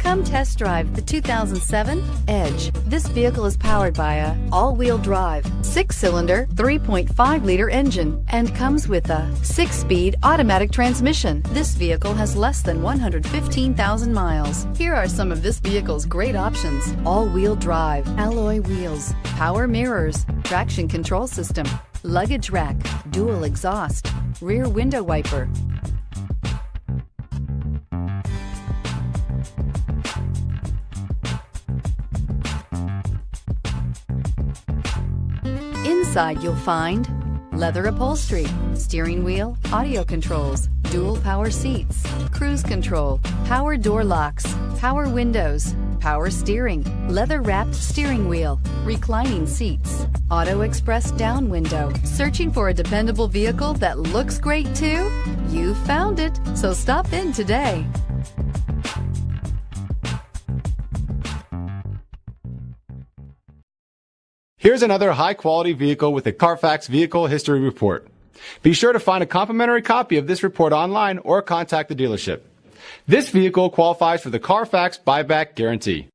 Come test drive the 2007 Edge. This vehicle is powered by a all-wheel drive, 6-cylinder, 3.5-liter engine and comes with a 6-speed automatic transmission. This vehicle has less than 115,000 miles. Here are some of this vehicle's great options: all-wheel drive, alloy wheels, power mirrors, traction control system, luggage rack, dual exhaust, rear window wiper. Inside you'll find leather upholstery, steering wheel audio controls, dual power seats, cruise control, power door locks, power windows, power steering, leather-wrapped steering wheel, reclining seats, auto express down window. Searching for a dependable vehicle that looks great too? You found it, so stop in today. Here's another high-quality vehicle with a Carfax Vehicle History Report. Be sure to find a complimentary copy of this report online or contact the dealership. This vehicle qualifies for the Carfax Buyback Guarantee.